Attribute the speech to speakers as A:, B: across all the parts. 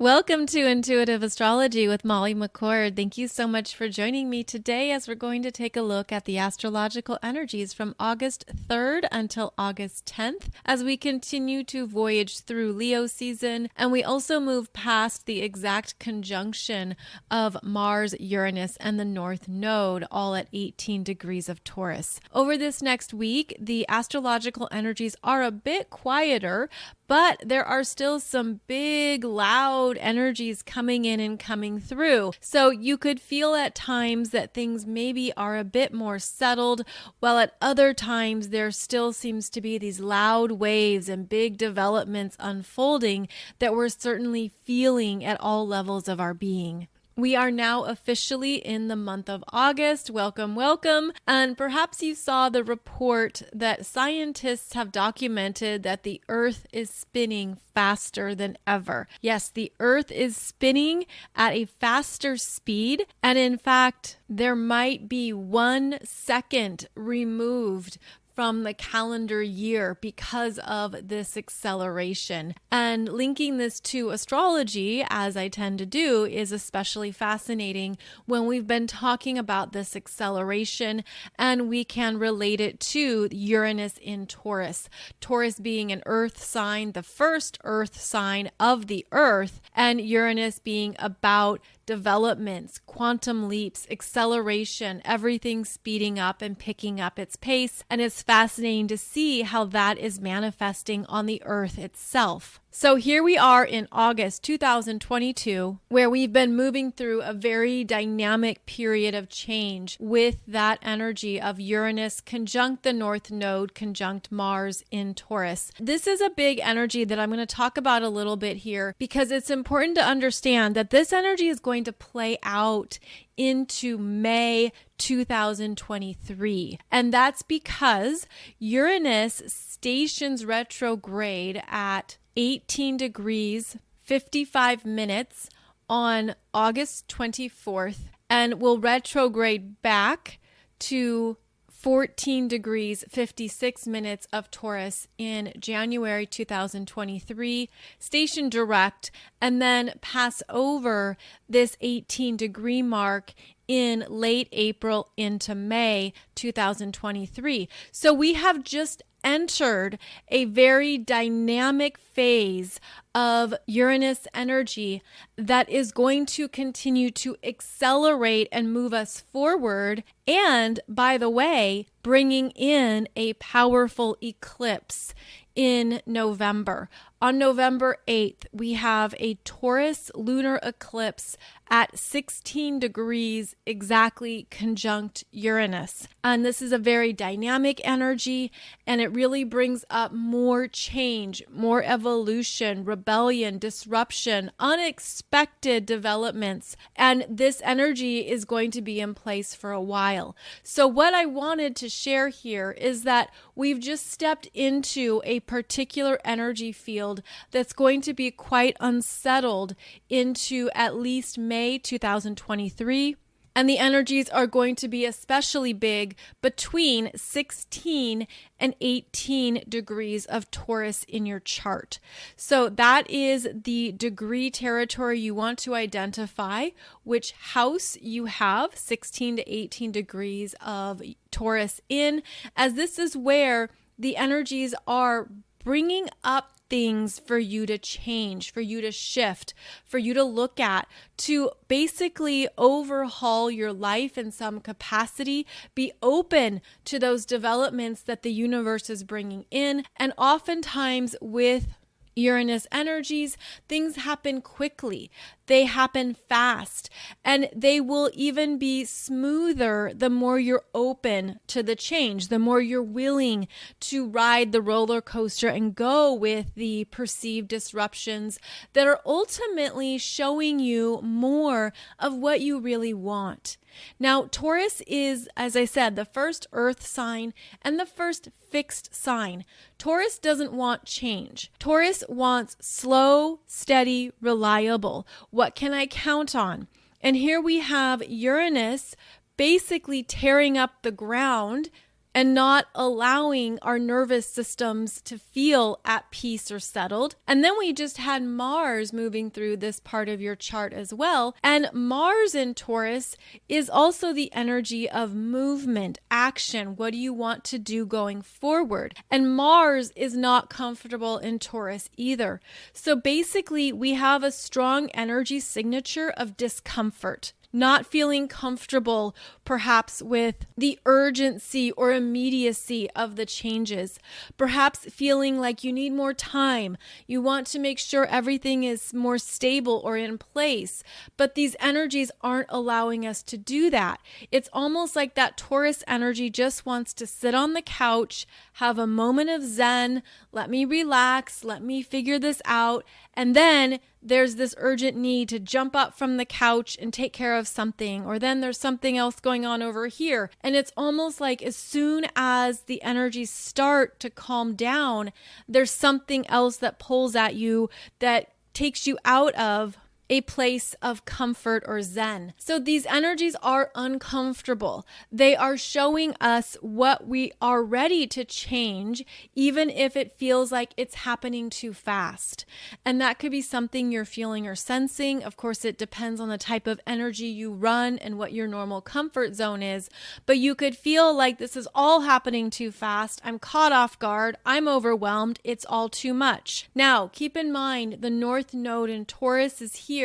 A: Welcome to Intuitive Astrology with Molly McCord. Thank you so much for joining me today as we're going to take a look at the astrological energies from August 3rd until August 10th as we continue to voyage through Leo season, and we also move past the exact conjunction of Mars, Uranus, and the North Node, all at 18 degrees of Taurus. Over this next week, the astrological energies are a bit quieter, but there are still some big, loud energies coming in and coming through. So you could feel at times that things maybe are a bit more settled, while at other times there still seems to be these loud waves and big developments unfolding that we're certainly feeling at all levels of our being. We are now officially in the month of August. Welcome, welcome. And perhaps you saw the report that scientists have documented that the Earth is spinning faster than ever. Yes, the Earth is spinning at a faster speed. And in fact, there might be 1 second removed from the calendar year because of this acceleration. And linking this to astrology, as I tend to do, is especially fascinating when we've been talking about this acceleration and we can relate it to Uranus in Taurus. Taurus being an earth sign, the first earth sign of the earth, and Uranus being about developments, quantum leaps, acceleration, everything speeding up and picking up its pace. And it's fascinating to see how that is manifesting on the earth itself. So here we are in August 2022, where we've been moving through a very dynamic period of change with that energy of Uranus conjunct the North Node, conjunct Mars in Taurus. This is a big energy that I'm going to talk about a little bit here because it's important to understand that this energy is going to play out into May 2023. And that's because Uranus stations retrograde at 18 degrees, 55 minutes on August 24th and will retrograde back to 14 degrees, 56 minutes of Taurus in January 2023, station direct, and then pass over this 18 degree mark in late April into May 2023. So we have just entered a very dynamic phase of Uranus energy that is going to continue to accelerate and move us forward. And by the way, bringing in a powerful eclipse in November. On November 8th, we have a Taurus lunar eclipse at 16 degrees exactly conjunct Uranus. And this is a very dynamic energy, and it really brings up more change, more evolution, rebellion, disruption, unexpected developments. And this energy is going to be in place for a while. So what I wanted to share here is that we've just stepped into a particular energy field that's going to be quite unsettled into at least May 2023. And the energies are going to be especially big between 16 and 18 degrees of Taurus in your chart. So that is the degree territory you want to identify which house you have 16 to 18 degrees of Taurus in, as this is where the energies are bringing up things for you to change, for you to shift, for you to look at, to basically overhaul your life in some capacity, be open to those developments that the universe is bringing in. And oftentimes with Uranus energies, things happen quickly. They happen fast, and they will even be smoother the more you're open to the change, the more you're willing to ride the roller coaster and go with the perceived disruptions that are ultimately showing you more of what you really want. Now, Taurus is, as I said, the first earth sign and the first fixed sign. Taurus doesn't want change. Taurus wants slow, steady, reliable. What can I count on? And here we have Uranus basically tearing up the ground and not allowing our nervous systems to feel at peace or settled. And then we just had Mars moving through this part of your chart as well. And Mars in Taurus is also the energy of movement, action. What do you want to do going forward? And Mars is not comfortable in Taurus either. So basically, we have a strong energy signature of discomfort. Not feeling comfortable, perhaps with the urgency or immediacy of the changes. Perhaps feeling like you need more time. You want to make sure everything is more stable or in place. But these energies aren't allowing us to do that. It's almost like that Taurus energy just wants to sit on the couch, have a moment of zen, let me relax, let me figure this out, and then there's this urgent need to jump up from the couch and take care of something, or then there's something else going on over here. And it's almost like as soon as the energies start to calm down, there's something else that pulls at you that takes you out of a place of comfort or zen. So these energies are uncomfortable. They are showing us what we are ready to change, even if it feels like it's happening too fast. And that could be something you're feeling or sensing. Of course, it depends on the type of energy you run and what your normal comfort zone is. But you could feel like this is all happening too fast. I'm caught off guard. I'm overwhelmed. It's all too much. Now, keep in mind the North Node in Taurus is here,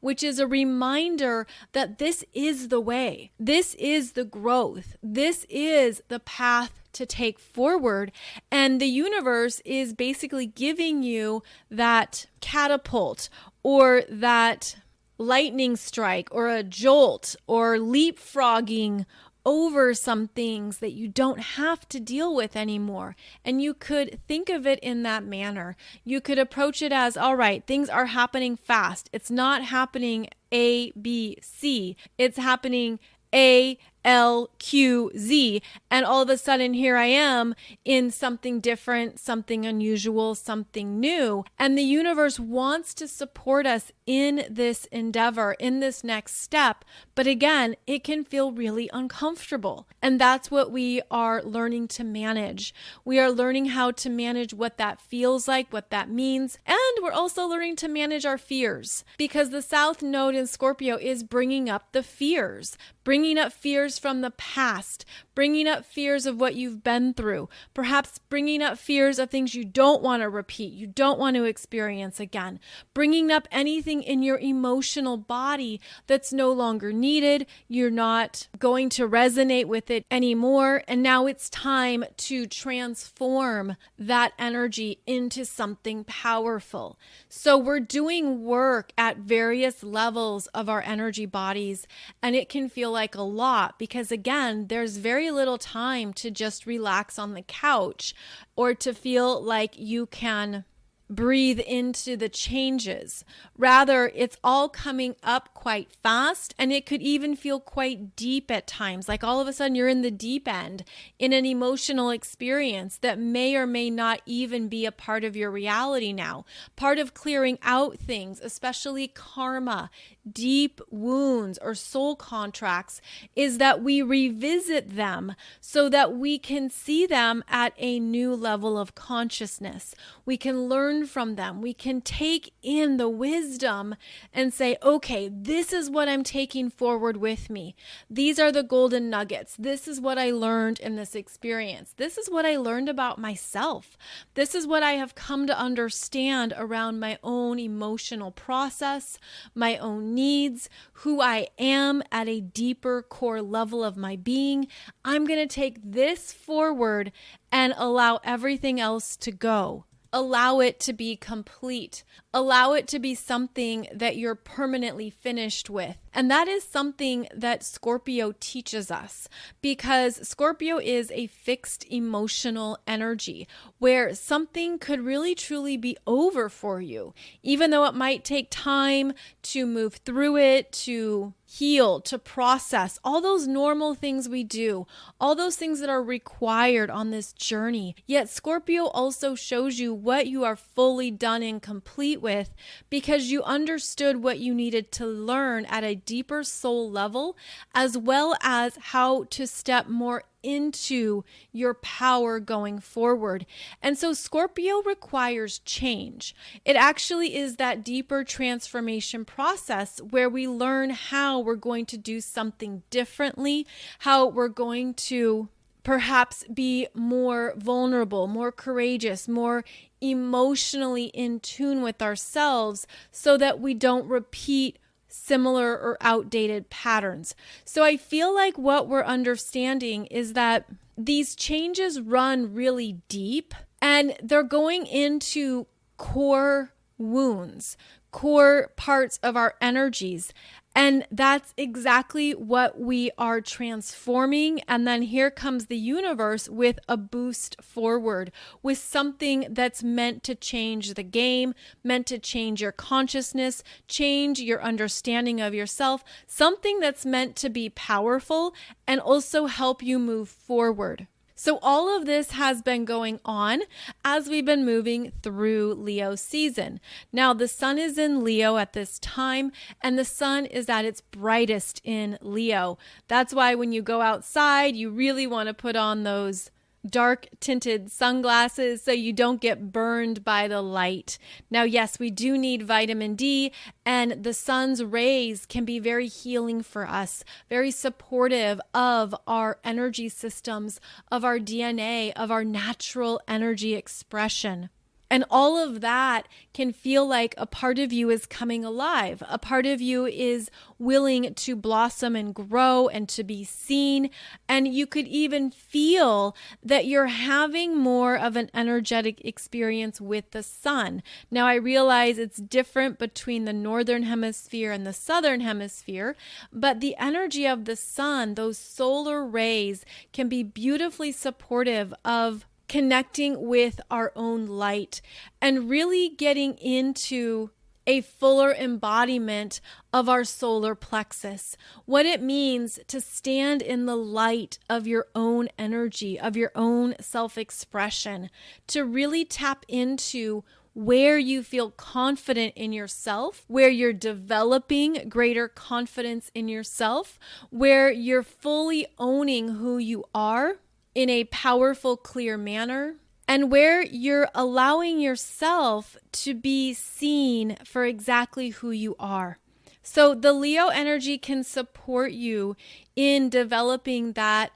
A: which is a reminder that this is the way. This is the growth. This is the path to take forward. And the universe is basically giving you that catapult or that lightning strike or a jolt or leapfrogging over some things that you don't have to deal with anymore. And you could think of it in that manner. You could approach it as, all right, things are happening fast. It's not happening A, B, C. It's happening A, L, Q, Z. And all of a sudden, here I am in something different, something unusual, something new. And the universe wants to support us in this endeavor, in this next step. But again, it can feel really uncomfortable. And that's what we are learning to manage. We are learning how to manage what that feels like, what that means. And we're also learning to manage our fears, because the South Node in Scorpio is bringing up the fears, bringing up fears from the past, bringing up fears of what you've been through, perhaps bringing up fears of things you don't want to repeat, you don't want to experience again, bringing up anything in your emotional body that's no longer needed, you're not going to resonate with it anymore, and now it's time to transform that energy into something powerful. So we're doing work at various levels of our energy bodies, and it can feel like a lot because, again, there's very little time to just relax on the couch or to feel like you can breathe into the changes. Rather, it's all coming up quite fast, and it could even feel quite deep at times. Like all of a sudden you're in the deep end in an emotional experience that may or may not even be a part of your reality now. Part of clearing out things, especially karma, deep wounds or soul contracts, is that we revisit them so that we can see them at a new level of consciousness. We can learn from them. We can take in the wisdom and say, okay, this is what I'm taking forward with me. These are the golden nuggets. This is what I learned in this experience. This is what I learned about myself. This is what I have come to understand around my own emotional process, my own needs, who I am at a deeper core level of my being. I'm going to take this forward and allow everything else to go. Allow it to be complete. Allow it to be something that you're permanently finished with. And that is something that Scorpio teaches us, because Scorpio is a fixed emotional energy where something could really truly be over for you, even though it might take time to move through it, to heal, to process, all those normal things we do, all those things that are required on this journey. Yet Scorpio also shows you what you are fully done and complete with, because you understood what you needed to learn at a deeper soul level, as well as how to step more into your power going forward. And so Scorpio requires change. It actually is that deeper transformation process where we learn how we're going to do something differently, how we're going to perhaps be more vulnerable, more courageous, more emotionally in tune with ourselves so that we don't repeat similar or outdated patterns. So I feel like what we're understanding is that these changes run really deep and they're going into core wounds, core parts of our energies. And that's exactly what we are transforming. And then here comes the universe with a boost forward, with something that's meant to change the game, meant to change your consciousness, change your understanding of yourself, something that's meant to be powerful and also help you move forward. So all of this has been going on as we've been moving through Leo season. Now the sun is in Leo at this time, and the sun is at its brightest in Leo. That's why when you go outside, you really want to put on those dark tinted sunglasses so you don't get burned by the light. Now, yes, we do need vitamin D, and the sun's rays can be very healing for us, very supportive of our energy systems, of our DNA, of our natural energy expression. And all of that can feel like a part of you is coming alive. A part of you is willing to blossom and grow and to be seen. And you could even feel that you're having more of an energetic experience with the sun. Now, I realize it's different between the northern hemisphere and the southern hemisphere, but the energy of the sun, those solar rays, can be beautifully supportive of connecting with our own light and really getting into a fuller embodiment of our solar plexus, what it means to stand in the light of your own energy, of your own self-expression, to really tap into where you feel confident in yourself, where you're developing greater confidence in yourself, where you're fully owning who you are in a powerful, clear manner, and where you're allowing yourself to be seen for exactly who you are. So the Leo energy can support you in developing that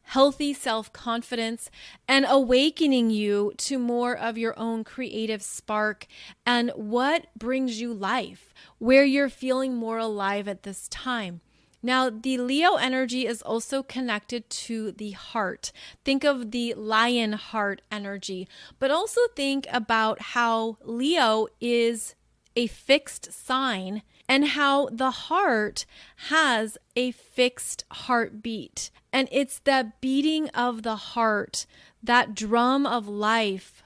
A: healthy self-confidence and awakening you to more of your own creative spark and what brings you life, where you're feeling more alive at this time. Now, the Leo energy is also connected to the heart. Think of the lion heart energy, but also think about how Leo is a fixed sign and how the heart has a fixed heartbeat. And it's the beating of the heart, that drum of life,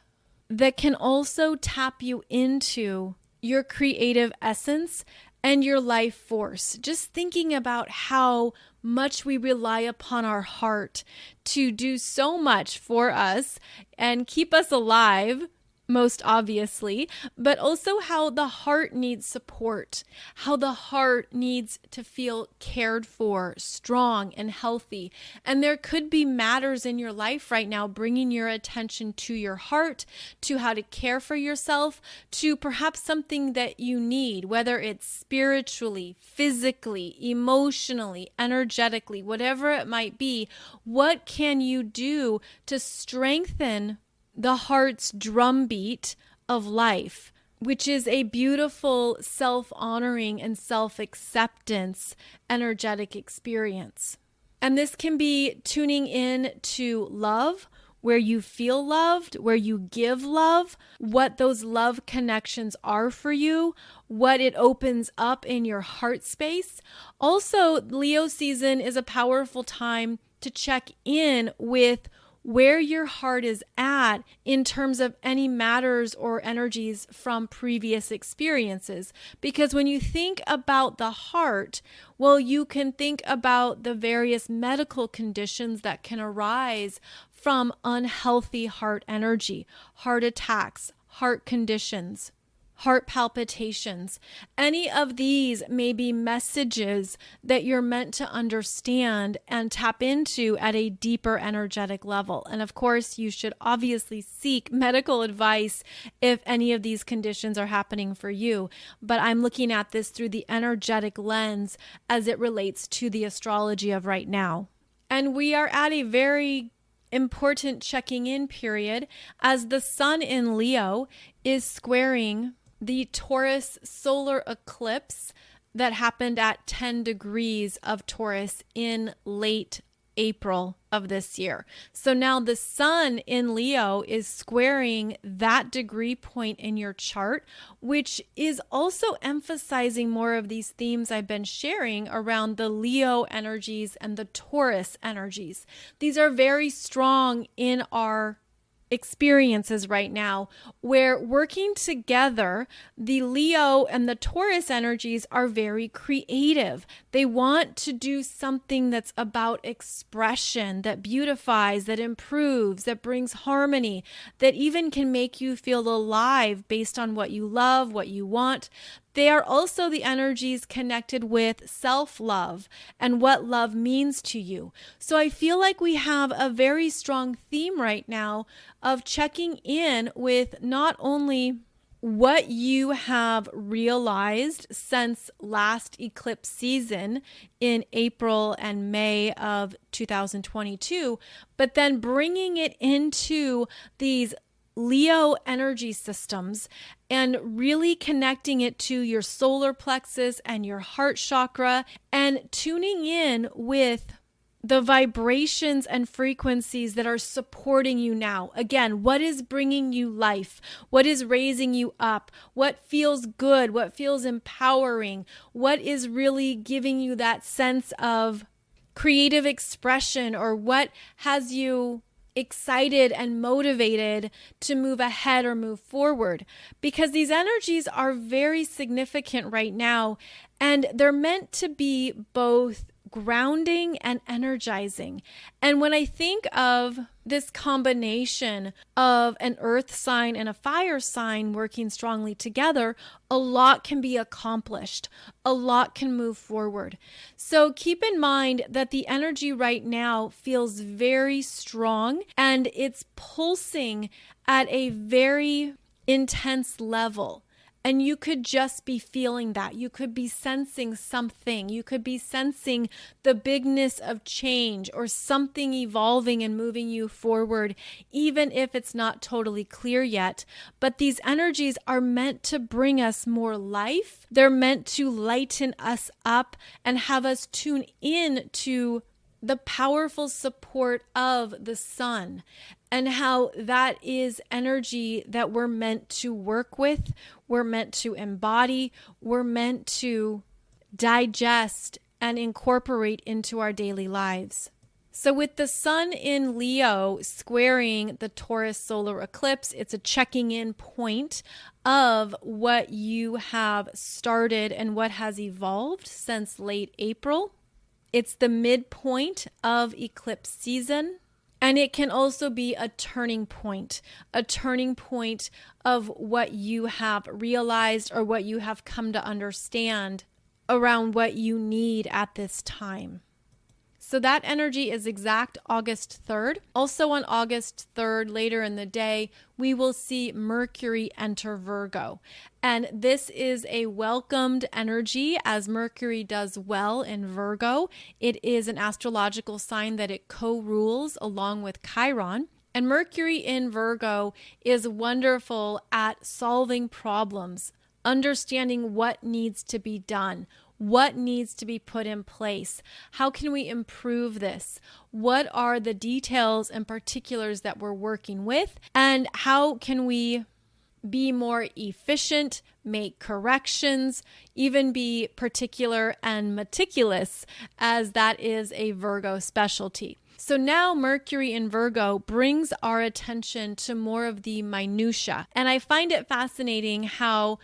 A: that can also tap you into your creative essence and your life force. Just thinking about how much we rely upon our heart to do so much for us and keep us alive, most obviously, but also how the heart needs support, how the heart needs to feel cared for, strong and healthy. And there could be matters in your life right now bringing your attention to your heart, to how to care for yourself, to perhaps something that you need, whether it's spiritually, physically, emotionally, energetically, whatever it might be. What can you do to strengthen the heart's drumbeat of life, which is a beautiful self-honoring and self-acceptance energetic experience? And this can be tuning in to love, where you feel loved, where you give love, what those love connections are for you, what it opens up in your heart space. Also, Leo season is a powerful time to check in with where your heart is at in terms of any matters or energies from previous experiences. Because when you think about the heart, well, you can think about the various medical conditions that can arise from unhealthy heart energy, heart attacks, heart conditions. heart palpitations. Any of these may be messages that you're meant to understand and tap into at a deeper energetic level. And of course, you should obviously seek medical advice if any of these conditions are happening for you. But I'm looking at this through the energetic lens as it relates to the astrology of right now. And we are at a very important checking in period as the sun in Leo is squaring the Taurus solar eclipse that happened at 10 degrees of Taurus in late April of this year. So now the sun in Leo is squaring that degree point in your chart, which is also emphasizing more of these themes I've been sharing around the Leo energies and the Taurus energies. These are very strong in our experiences right now, where working together, the Leo and the Taurus energies are very creative. They want to do something that's about expression, that beautifies, that improves, that brings harmony, that even can make you feel alive based on what you love, what you want. They are also the energies connected with self-love and what love means to you. So I feel like we have a very strong theme right now of checking in with not only what you have realized since last eclipse season in April and May of 2022, but then bringing it into these Leo energy systems and really connecting it to your solar plexus and your heart chakra and tuning in with the vibrations and frequencies that are supporting you now. Again, what is bringing you life? What is raising you up? What feels good? What feels empowering? What is really giving you that sense of creative expression, or what has you excited and motivated to move ahead or move forward? Because these energies are very significant right now, and they're meant to be both grounding and energizing. And when I think of this combination of an earth sign and a fire sign working strongly together, a lot can be accomplished. A lot can move forward. So keep in mind that the energy right now feels very strong, and it's pulsing at a very intense level. And you could just be feeling that. You could be sensing something. You could be sensing the bigness of change or something evolving and moving you forward, even if it's not totally clear yet. But these energies are meant to bring us more life. They're meant to lighten us up and have us tune in to the powerful support of the sun, and how that is energy that we're meant to work with, we're meant to embody, we're meant to digest and incorporate into our daily lives. So with the sun in Leo squaring the Taurus solar eclipse, it's a checking in point of what you have started and what has evolved since late April. It's the midpoint of eclipse season, and it can also be a turning point of what you have realized or what you have come to understand around what you need at this time. So that energy is exact August 3rd. Also on August 3rd, later in the day, we will see Mercury enter Virgo. And this is a welcomed energy, as Mercury does well in Virgo. It is an astrological sign that it co-rules along with Chiron. And Mercury in Virgo is wonderful at solving problems, understanding what needs to be done. What needs to be put in place? How can we improve this? What are the details and particulars that we're working with? And how can we be more efficient, make corrections, even be particular and meticulous, as that is a Virgo specialty. So now Mercury in Virgo brings our attention to more of the minutia. And I find it fascinating how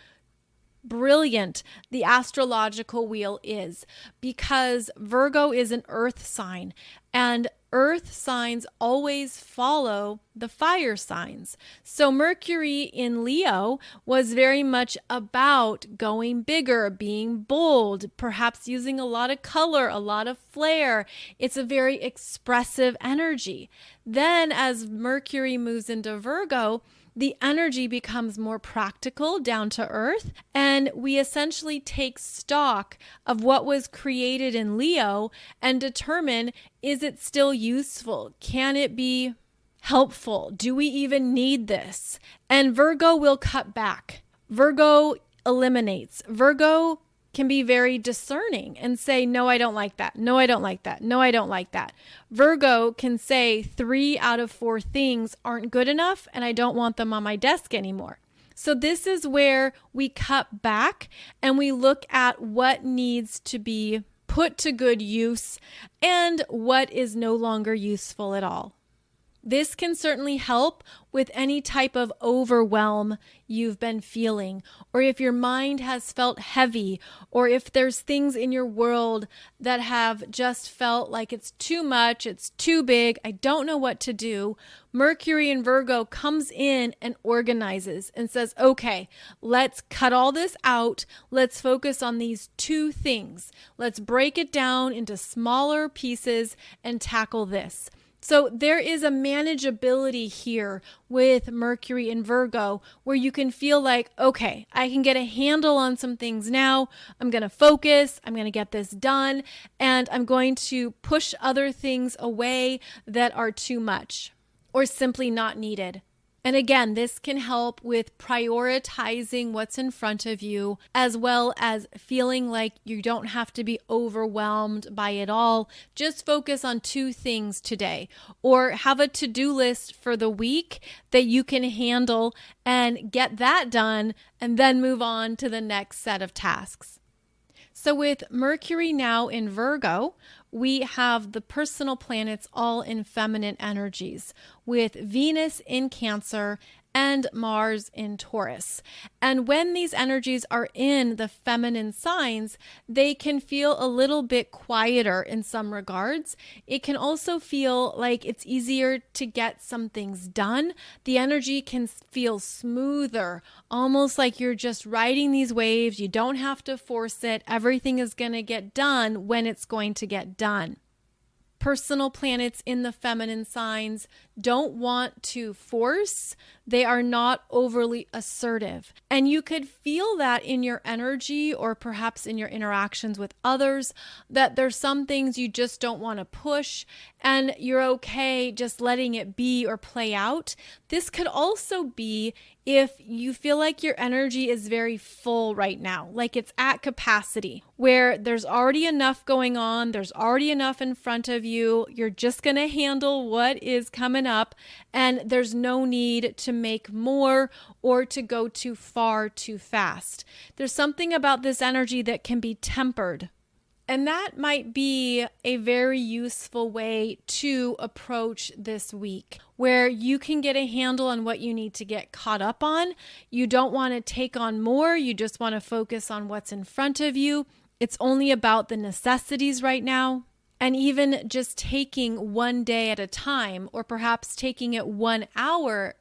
A: brilliant the astrological wheel is, because Virgo is an earth sign, and earth signs always follow the fire signs. So Mercury in Leo was very much about going bigger, being bold, perhaps using a lot of color, a lot of flair. It's a very expressive energy. Then as Mercury moves into Virgo, the energy becomes more practical, down to earth, and we essentially take stock of what was created in Leo and determine, is it still useful? Can it be helpful? Do we even need this? And Virgo will cut back. Virgo eliminates. Virgo can be very discerning and say, no, I don't like that. No, I don't like that. No, I don't like that. Virgo can say 3 out of 4 things aren't good enough and I don't want them on my desk anymore. So this is where we cut back and we look at what needs to be put to good use and what is no longer useful at all. This can certainly help with any type of overwhelm you've been feeling, or if your mind has felt heavy, or if there's things in your world that have just felt like it's too much, it's too big, I don't know what to do. Mercury in Virgo comes in and organizes and says, okay, let's cut all this out. Let's focus on these 2 things. Let's break it down into smaller pieces and tackle this. So there is a manageability here with Mercury in Virgo where you can feel like, okay, I can get a handle on some things now. I'm going to focus. I'm going to get this done. And I'm going to push other things away that are too much or simply not needed. And again, this can help with prioritizing what's in front of you, as well as feeling like you don't have to be overwhelmed by it all. Just focus on 2 things today, or have a to-do list for the week that you can handle and get that done, and then move on to the next set of tasks. So with Mercury now in Virgo, we have the personal planets all in feminine energies, with Venus in Cancer and Mars in Taurus. And when these energies are in the feminine signs, they can feel a little bit quieter in some regards. It can also feel like it's easier to get some things done. The energy can feel smoother, almost like you're just riding these waves. You don't have to force it. Everything is going to get done when it's going to get done. Personal planets in the feminine signs don't want to force. They are not overly assertive. And you could feel that in your energy or perhaps in your interactions with others, that there's some things you just don't want to push and you're okay just letting it be or play out. This could also be if you feel like your energy is very full right now, like it's at capacity, where there's already enough going on, there's already enough in front of you, you're just going to handle what is coming up, and there's no need to make more or to go too far too fast. There's something about this energy that can be tempered. And that might be a very useful way to approach this week, where you can get a handle on what you need to get caught up on. You don't want to take on more. You just want to focus on what's in front of you. It's only about the necessities right now. And even just taking one day at a time, or perhaps taking it 1 hour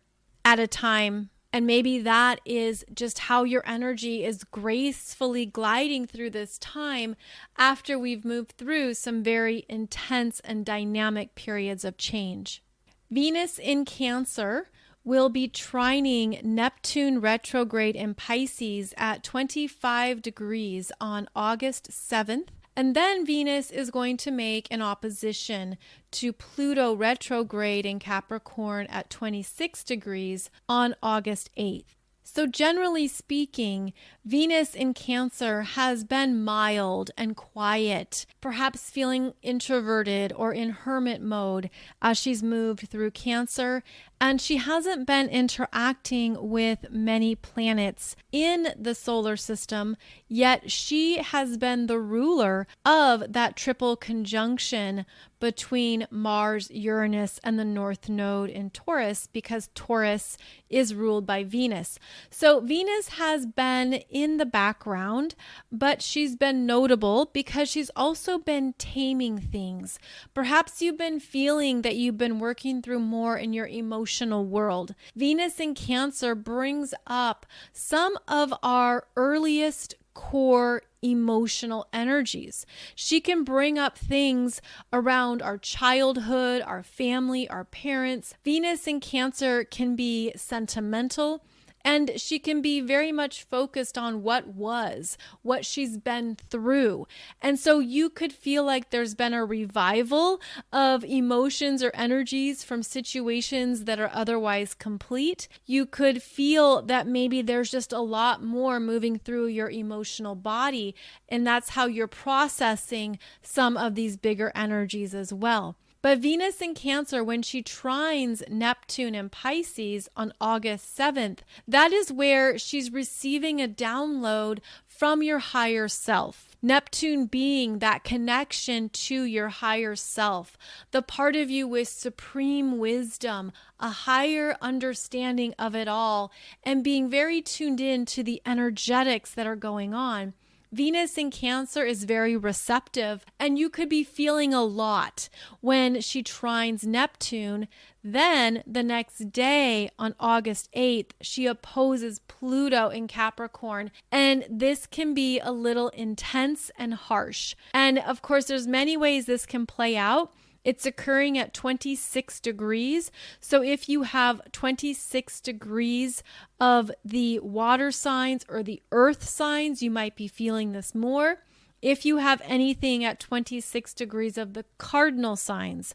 A: at a time. And maybe that is just how your energy is gracefully gliding through this time after we've moved through some very intense and dynamic periods of change. Venus in Cancer will be trining Neptune retrograde in Pisces at 25 degrees on August 7th. And then Venus is going to make an opposition to Pluto retrograde in Capricorn at 26 degrees on August 8th. So generally speaking, Venus in Cancer has been mild and quiet, perhaps feeling introverted or in hermit mode as she's moved through Cancer, and she hasn't been interacting with many planets in the solar system, yet she has been the ruler of that triple conjunction between Mars, Uranus, and the North Node in Taurus, because Taurus is ruled by Venus. So Venus has been in the background, but she's been notable because she's also been taming things. Perhaps you've been feeling that you've been working through more in your emotional world. Venus in Cancer brings up some of our earliest core emotional energies. She can bring up things around our childhood, our family, our parents. Venus in Cancer can be sentimental, and she can be very much focused on what she's been through. And so you could feel like there's been a revival of emotions or energies from situations that are otherwise complete. You could feel that maybe there's just a lot more moving through your emotional body, and that's how you're processing some of these bigger energies as well. But Venus in Cancer, when she trines Neptune and Pisces on August 7th, that is where she's receiving a download from your higher self. Neptune being that connection to your higher self, the part of you with supreme wisdom, a higher understanding of it all, and being very tuned in to the energetics that are going on. Venus in Cancer is very receptive, and you could be feeling a lot when she trines Neptune. Then the next day on August 8th, she opposes Pluto in Capricorn, and this can be a little intense and harsh. And of course, there's many ways this can play out. It's occurring at 26 degrees. So if you have 26 degrees of the water signs or the earth signs, you might be feeling this more. If you have anything at 26 degrees of the cardinal signs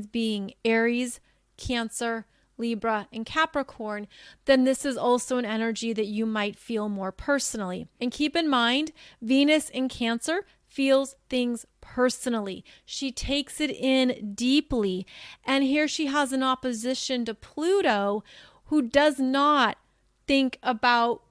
A: being Aries, Cancer, Libra, and Capricorn, then this is also an energy that you might feel more personally. And keep in mind, Venus in Cancer feels things personally. She takes it in deeply. And here she has an opposition to Pluto, who does not think about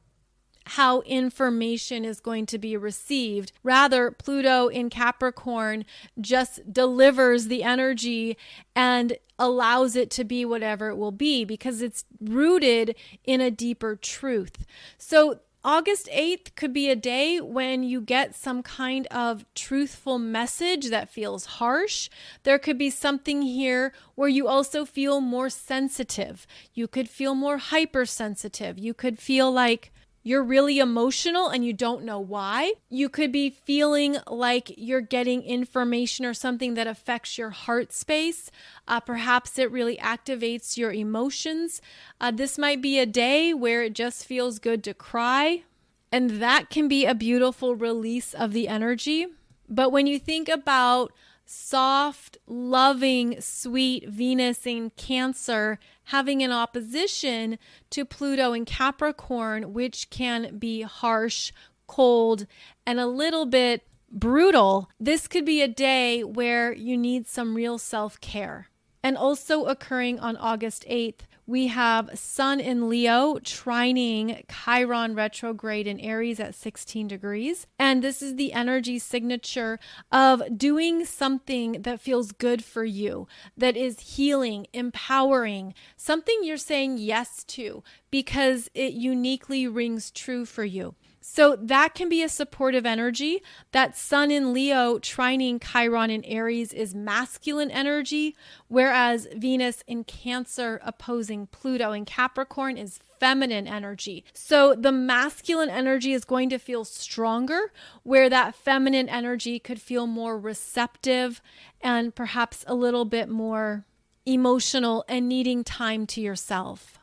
A: how information is going to be received. Rather, Pluto in Capricorn just delivers the energy and allows it to be whatever it will be because it's rooted in a deeper truth. So August 8th could be a day when you get some kind of truthful message that feels harsh. There could be something here where you also feel more sensitive. You could feel more hypersensitive. You could feel like you're really emotional and you don't know why. You could be feeling like you're getting information or something that affects your heart space. Perhaps it really activates your emotions. This might be a day where it just feels good to cry. And that can be a beautiful release of the energy. But when you think about soft, loving, sweet Venus in Cancer having an opposition to Pluto in Capricorn, which can be harsh, cold, and a little bit brutal, this could be a day where you need some real self-care. And also occurring on August 8th, we have Sun in Leo trining Chiron retrograde in Aries at 16 degrees. And this is the energy signature of doing something that feels good for you, that is healing, empowering, something you're saying yes to because it uniquely rings true for you. So that can be a supportive energy. That Sun in Leo trining Chiron in Aries is masculine energy, whereas Venus in Cancer opposing Pluto in Capricorn is feminine energy. So the masculine energy is going to feel stronger, where that feminine energy could feel more receptive and perhaps a little bit more emotional and needing time to yourself.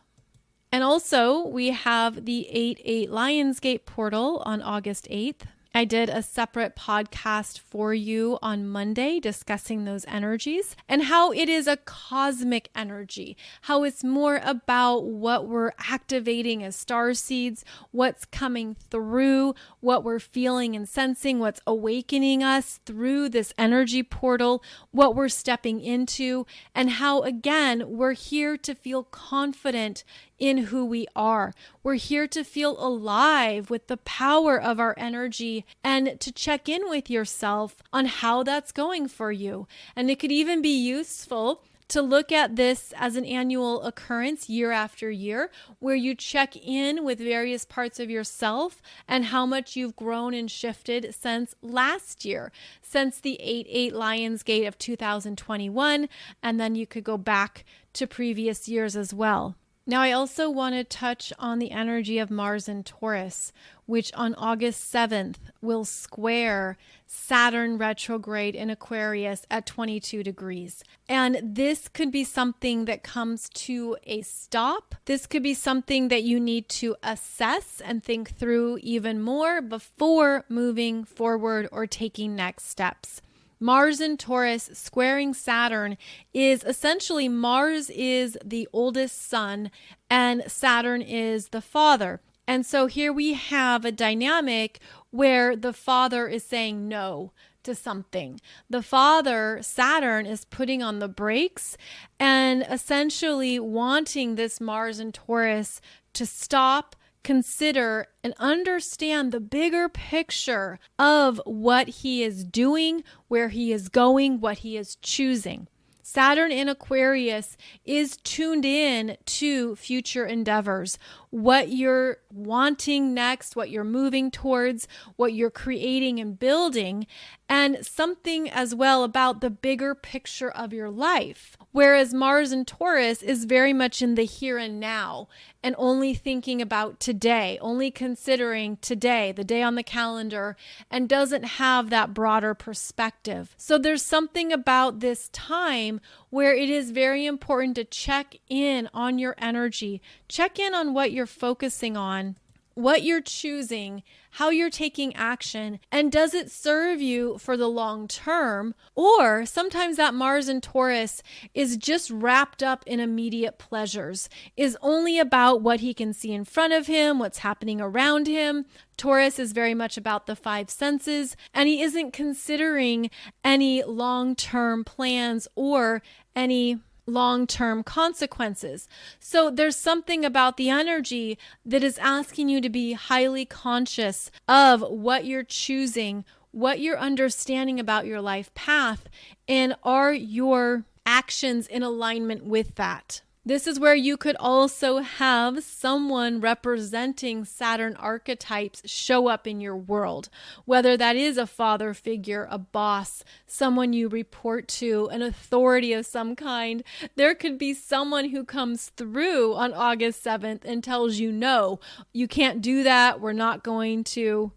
A: And also, we have the 8-8 Lionsgate portal on August 8th. I did a separate podcast for you on Monday discussing those energies and how it is a cosmic energy, how it's more about what we're activating as star seeds, what's coming through, what we're feeling and sensing, what's awakening us through this energy portal, what we're stepping into, and how, again, we're here to feel confident in who we are. We're here to feel alive with the power of our energy and to check in with yourself on how that's going for you. And it could even be useful to look at this as an annual occurrence year after year, where you check in with various parts of yourself and how much you've grown and shifted since last year, since the 8/8 Lionsgate of 2021, and then you could go back to previous years as well. Now, I also want to touch on the energy of Mars and Taurus, which on August 7th will square Saturn retrograde in Aquarius at 22 degrees. And this could be something that comes to a stop. This could be something that you need to assess and think through even more before moving forward or taking next steps. Mars and Taurus squaring Saturn is essentially Mars is the oldest son and Saturn is the father. And so here we have a dynamic where the father is saying no to something. The father, Saturn, is putting on the brakes and essentially wanting this Mars and Taurus to stop, consider, and understand the bigger picture of what he is doing, where he is going, what he is choosing. Saturn in Aquarius is tuned in to future endeavors, what you're wanting next, what you're moving towards, what you're creating and building, and something as well about the bigger picture of your life. Whereas Mars in Taurus is very much in the here and now and only thinking about today, only considering today, the day on the calendar, and doesn't have that broader perspective. So there's something about this time where it is very important to check in on your energy, check in on what you're focusing on, what you're choosing, how you're taking action, and does it serve you for the long term? Or sometimes that Mars and Taurus is just wrapped up in immediate pleasures, is only about what he can see in front of him, what's happening around him. Taurus is very much about the five senses, and he isn't considering any long-term plans or any long-term consequences. So there's something about the energy that is asking you to be highly conscious of what you're choosing, what you're understanding about your life path, and are your actions in alignment with that. This is where you could also have someone representing Saturn archetypes show up in your world, whether that is a father figure, a boss, someone you report to, an authority of some kind. There could be someone who comes through on August 7th and tells you, no, you can't do that. We're not going to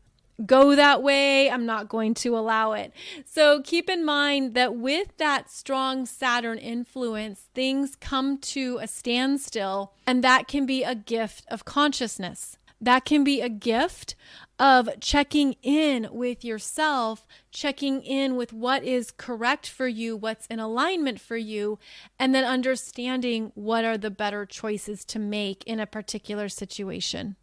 A: go that way. I'm not going to allow it. So keep in mind that with that strong Saturn influence, things come to a standstill, and that can be a gift of consciousness. That can be a gift of checking in with yourself, checking in with what is correct for you, what's in alignment for you, and then understanding what are the better choices to make in a particular situation.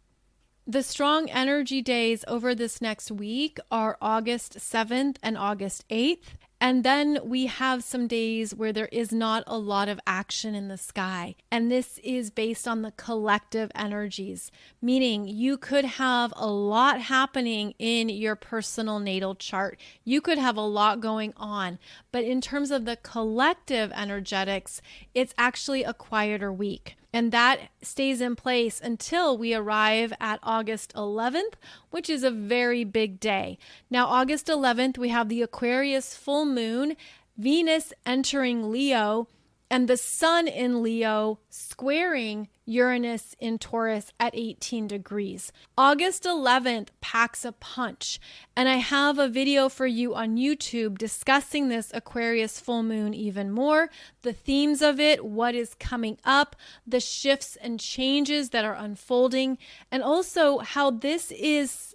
A: The strong energy days over this next week are August 7th and August 8th. And then we have some days where there is not a lot of action in the sky. And this is based on the collective energies, meaning you could have a lot happening in your personal natal chart. You could have a lot going on. But in terms of the collective energetics, it's actually a quieter week. And that stays in place until we arrive at August 11th, which is a very big day. Now, August 11th, we have the Aquarius full moon, Venus entering Leo, and the sun in Leo squaring Uranus in Taurus at 18 degrees. August 11th packs a punch, and I have a video for you on YouTube discussing this Aquarius full moon even more, the themes of it, what is coming up, the shifts and changes that are unfolding, and also how this is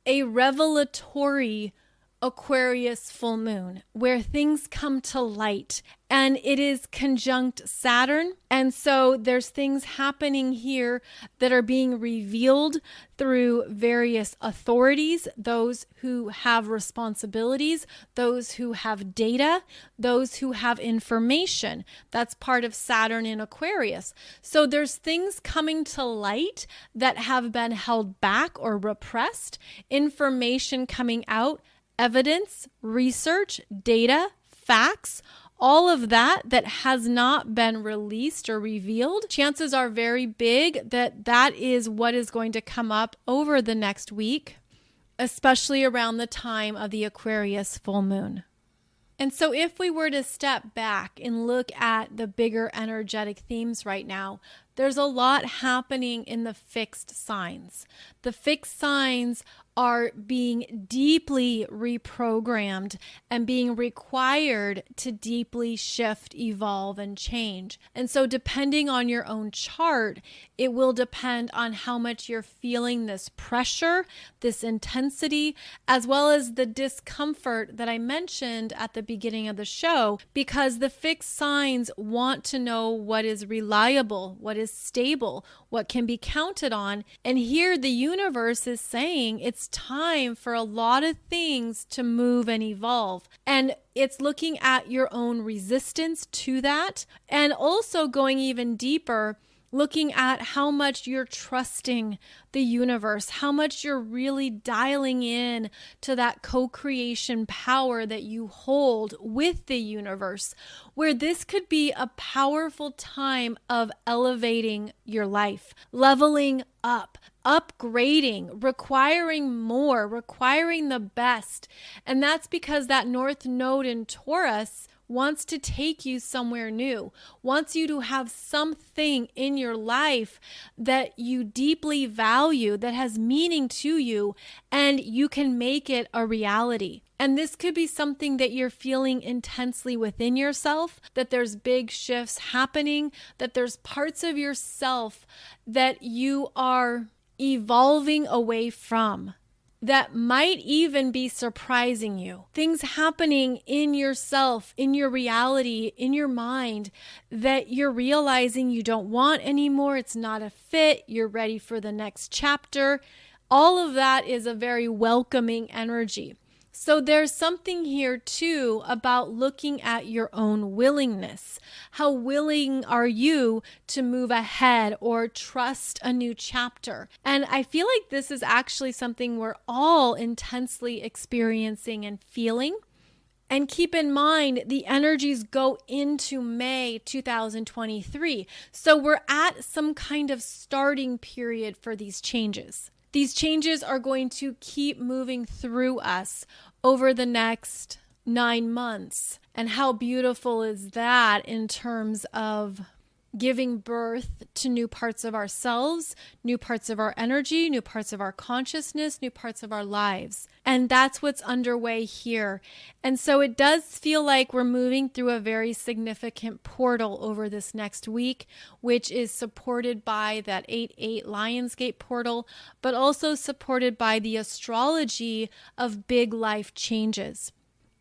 A: a revelatory Aquarius full moon where things come to light, and it is conjunct Saturn. And so there's things happening here that are being revealed through various authorities, those who have responsibilities, those who have data, those who have information. That's part of Saturn in Aquarius. So there's things coming to light that have been held back or repressed, information coming out, evidence, research, data, facts, all of that has not been released or revealed, chances are very big that that is what is going to come up over the next week, especially around the time of the Aquarius full moon. And so if we were to step back and look at the bigger energetic themes right now, there's a lot happening in the fixed signs. The fixed signs are being deeply reprogrammed and being required to deeply shift, evolve, and change. And so depending on your own chart, it will depend on how much you're feeling this pressure, this intensity, as well as the discomfort that I mentioned at the beginning of the show, because the fixed signs want to know what is reliable, what is stable, what can be counted on. And here the universe is saying it's time for a lot of things to move and evolve. And it's looking at your own resistance to that, and also going even deeper, looking at how much you're trusting the universe, how much you're really dialing in to that co-creation power that you hold with the universe, where this could be a powerful time of elevating your life, leveling up, upgrading, requiring more, requiring the best. And that's because that North Node in Taurus wants to take you somewhere new, wants you to have something in your life that you deeply value, that has meaning to you, and you can make it a reality. And this could be something that you're feeling intensely within yourself, that there's big shifts happening, that there's parts of yourself that you are evolving away from, that might even be surprising you. Things happening in yourself, in your reality, in your mind, that you're realizing you don't want anymore. It's not a fit. You're ready for the next chapter. All of that is a very welcoming energy. So there's something here too about looking at your own willingness. How willing are you to move ahead or trust a new chapter? And I feel like this is actually something we're all intensely experiencing and feeling. And keep in mind, the energies go into May 2023. So we're at some kind of starting period for these changes. These changes are going to keep moving through us over the next 9 months. And how beautiful is that in terms of giving birth to new parts of ourselves, new parts of our energy, new parts of our consciousness, new parts of our lives. And that's what's underway here. And so it does feel like we're moving through a very significant portal over this next week, which is supported by that 8/8 Lionsgate portal, but also supported by the astrology of big life changes.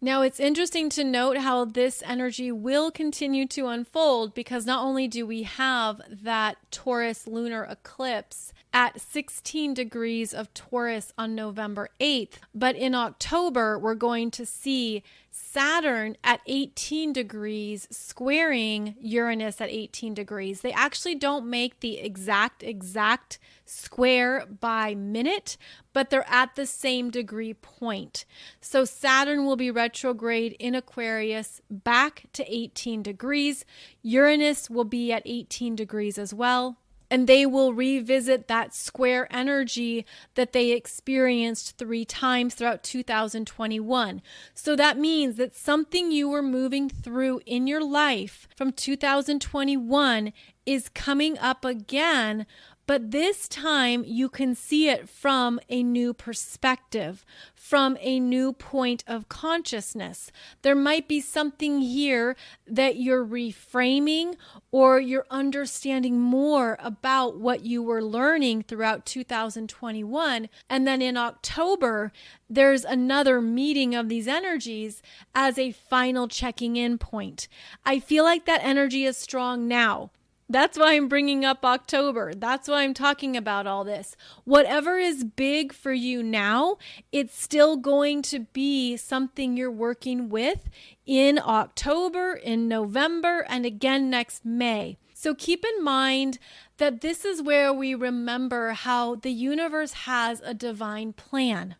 A: Now, it's interesting to note how this energy will continue to unfold, because not only do we have that Taurus lunar eclipse at 16 degrees of Taurus on November 8th, but in October, we're going to see Saturn at 18 degrees squaring Uranus at 18 degrees. They actually don't make the exact square by minute, but they're at the same degree point. So Saturn will be retrograde in Aquarius back to 18 degrees. Uranus will be at 18 degrees as well. And they will revisit that square energy that they experienced 3 times throughout 2021. So that means that something you were moving through in your life from 2021 is coming up again, but this time you can see it from a new perspective, from a new point of consciousness. There might be something here that you're reframing, or you're understanding more about what you were learning throughout 2021. And then in October, there's another meeting of these energies as a final checking in point. I feel like that energy is strong now. That's why I'm bringing up October. That's why I'm talking about all this. Whatever is big for you now, it's still going to be something you're working with in October, in November, and again next May. So keep in mind that this is where we remember how the universe has a divine plan.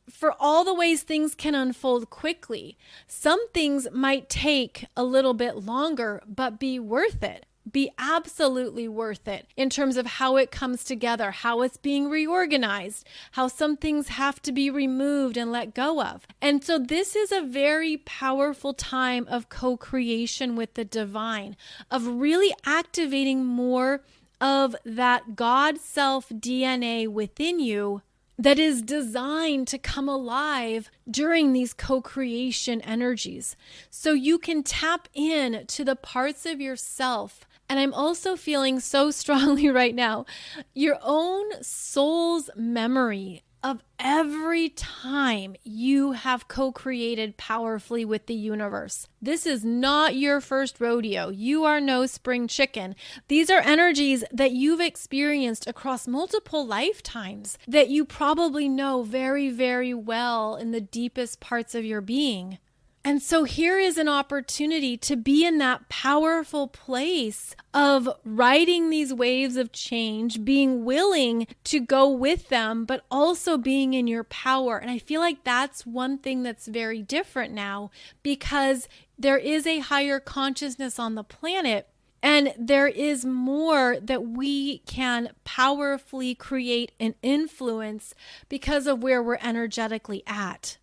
A: for all the ways things can unfold quickly, some things might take a little bit longer, but be worth it. Be absolutely worth it in terms of how it comes together, how it's being reorganized, how some things have to be removed and let go of. And so this is a very powerful time of co-creation with the divine, of really activating more of that God self DNA within you that is designed to come alive during these co-creation energies. So you can tap in to the parts of yourself. And I'm also feeling so strongly right now, your own soul's memory of every time you have co-created powerfully with the universe. This is not your first rodeo. You are no spring chicken. These are energies that you've experienced across multiple lifetimes that you probably know very, very well in the deepest parts of your being. And so here is an opportunity to be in that powerful place of riding these waves of change, being willing to go with them, but also being in your power. And I feel like that's one thing that's very different now, because there is a higher consciousness on the planet. And there is more that we can powerfully create and influence because of where we're energetically at.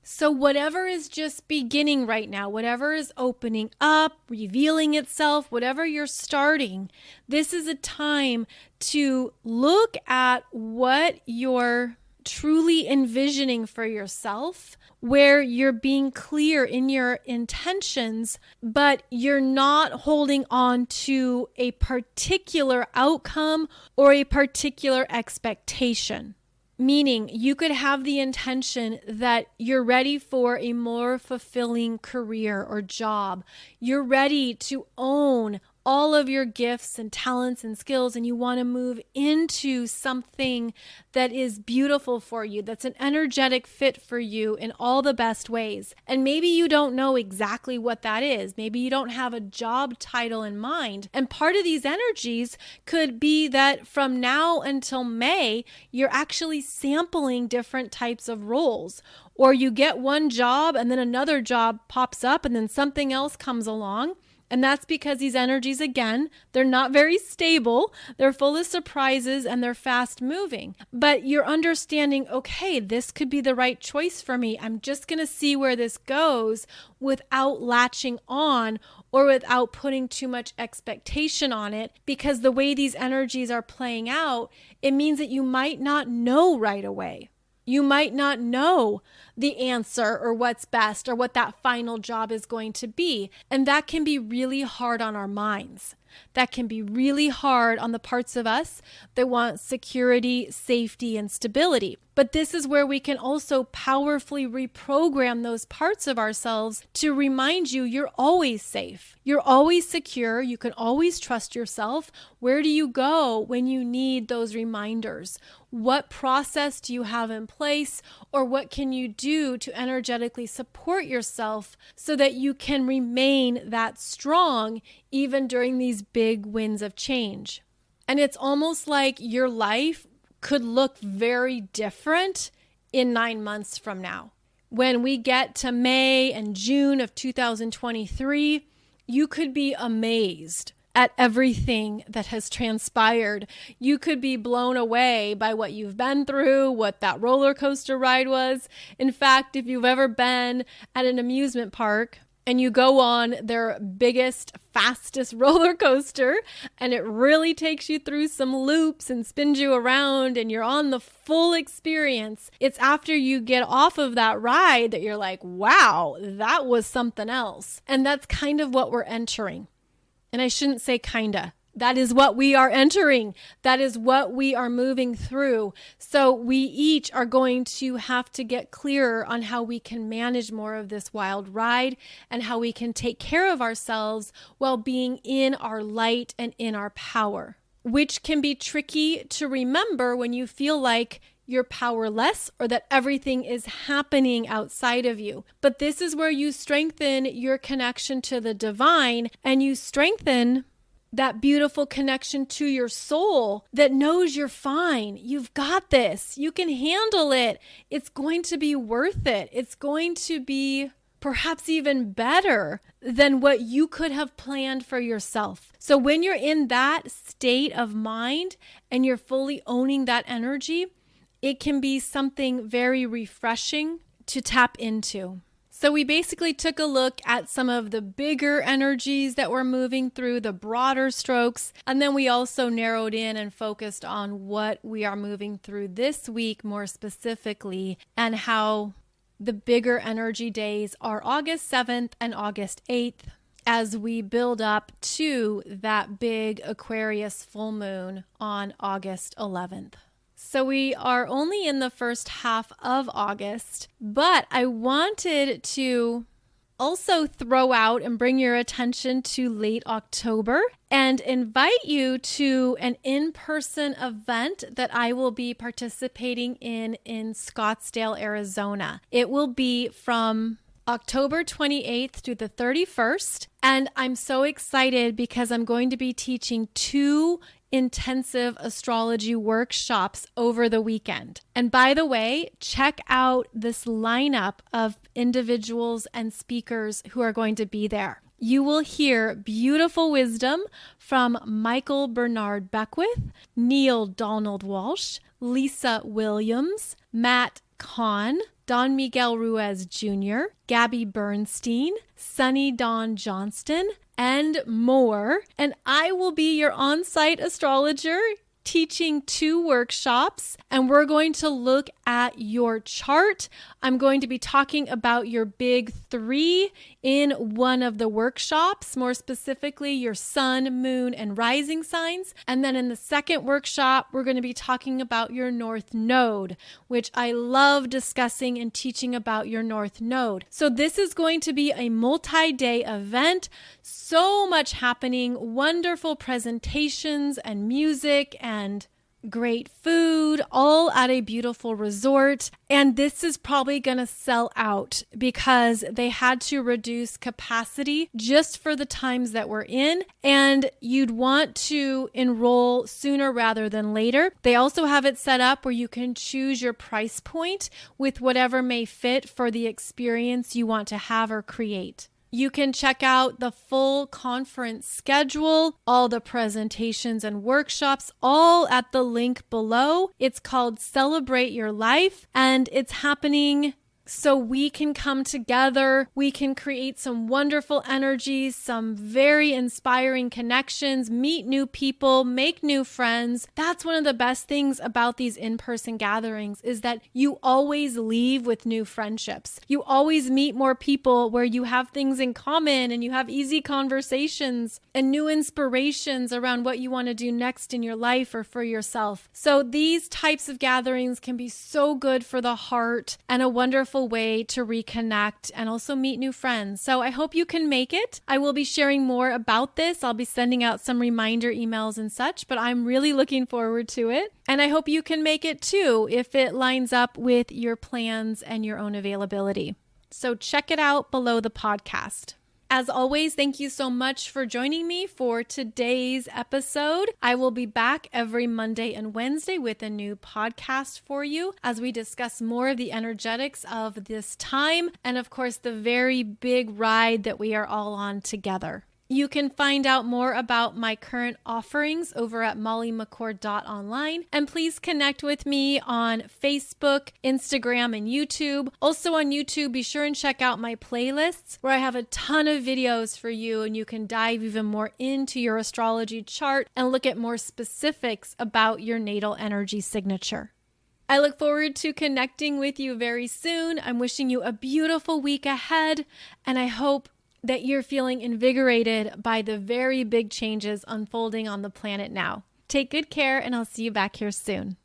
A: So whatever is just beginning right now, whatever is opening up, revealing itself, whatever you're starting, this is a time to look at what you're truly envisioning for yourself, where you're being clear in your intentions, but you're not holding on to a particular outcome or a particular expectation. Meaning you could have the intention that you're ready for a more fulfilling career or job. You're ready to own all of your gifts and talents and skills, and you want to move into something that is beautiful for you, that's an energetic fit for you in all the best ways. And maybe you don't know exactly what that is. Maybe you don't have a job title in mind. And part of these energies could be that from now until May, you're actually sampling different types of roles. Or you get one job and then another job pops up and then something else comes along. And that's because these energies, again, they're not very stable. They're full of surprises and they're fast moving. But you're understanding, okay, this could be the right choice for me. I'm just going to see where this goes without latching on or without putting too much expectation on it. Because the way these energies are playing out, it means that you might not know right away. You might not know the answer or what's best or what that final job is going to be. And that can be really hard on our minds. That can be really hard on the parts of us that want security, safety, and stability. But this is where we can also powerfully reprogram those parts of ourselves to remind you you're always safe. You're always secure. You can always trust yourself. Where do you go when you need those reminders? What process do you have in place, or what can you do to energetically support yourself so that you can remain that strong even during these big winds of change? And it's almost like your life could look very different in 9 months from now. When we get to May and June of 2023, you could be amazed at everything that has transpired. You could be blown away by what you've been through, what that roller coaster ride was. In fact, if you've ever been at an amusement park and you go on their biggest, fastest roller coaster, and it really takes you through some loops and spins you around and you're on the full experience, it's after you get off of that ride that you're like, wow, that was something else. And that's kind of what we're entering. And I shouldn't say kinda. That is what we are entering. That is what we are moving through. So we each are going to have to get clearer on how we can manage more of this wild ride and how we can take care of ourselves while being in our light and in our power, which can be tricky to remember when you feel like you're powerless or that everything is happening outside of you. But this is where you strengthen your connection to the divine and you strengthen that beautiful connection to your soul that knows you're fine. You've got this. You can handle it. It's going to be worth it. It's going to be perhaps even better than what you could have planned for yourself. So when you're in that state of mind and you're fully owning that energy, it can be something very refreshing to tap into. So we basically took a look at some of the bigger energies that we're moving through, the broader strokes, and then we also narrowed in and focused on what we are moving through this week more specifically, and how the bigger energy days are August 7th and August 8th as we build up to that big Aquarius full moon on August 11th. So we are only in the first half of August, but I wanted to also throw out and bring your attention to late October and invite you to an in-person event that I will be participating in Scottsdale, Arizona. It will be from October 28th through the 31st, and I'm so excited because I'm going to be teaching 2 intensive astrology workshops over the weekend. And by the way, check out this lineup of individuals and speakers who are going to be there. You will hear beautiful wisdom from Michael Bernard Beckwith, Neil Donald Walsh, Lisa Williams, Matt Kahn, Don Miguel Ruiz Jr., Gabby Bernstein, Sunny Dawn Johnston, and more. And I will be your on-site astrologer teaching 2 workshops, and we're going to look at your chart. I'm going to be talking about your big 3 in one of the workshops, more specifically your sun, moon, and rising signs. And then in the second workshop, we're going to be talking about your north node, which I love discussing and teaching about your north node. So this is going to be a multi-day event. So much happening, wonderful presentations and music and great food, all at a beautiful resort. And this is probably going to sell out because they had to reduce capacity just for the times that we're in. And you'd want to enroll sooner rather than later. They also have it set up where you can choose your price point with whatever may fit for the experience you want to have or create. You can check out the full conference schedule, all the presentations and workshops, all at the link below. It's called Celebrate Your Life, and it's happening so we can come together. We can create some wonderful energies, some very inspiring connections, meet new people, make new friends. That's one of the best things about these in-person gatherings is that you always leave with new friendships. You always meet more people where you have things in common and you have easy conversations and new inspirations around what you want to do next in your life or for yourself. So these types of gatherings can be so good for the heart and a wonderful way to reconnect and also meet new friends. So I hope you can make it. I will be sharing more about this. I'll be sending out some reminder emails and such, but I'm really looking forward to it. And I hope you can make it too if it lines up with your plans and your own availability. So check it out below the podcast. As always, thank you so much for joining me for today's episode. I will be back every Monday and Wednesday with a new podcast for you as we discuss more of the energetics of this time and, of course, the very big ride that we are all on together. You can find out more about my current offerings over at mollymccord.online. And please connect with me on Facebook, Instagram, and YouTube. Also on YouTube, be sure and check out my playlists where I have a ton of videos for you and you can dive even more into your astrology chart and look at more specifics about your natal energy signature. I look forward to connecting with you very soon. I'm wishing you a beautiful week ahead, and I hope that you're feeling invigorated by the very big changes unfolding on the planet now. Take good care, and I'll see you back here soon.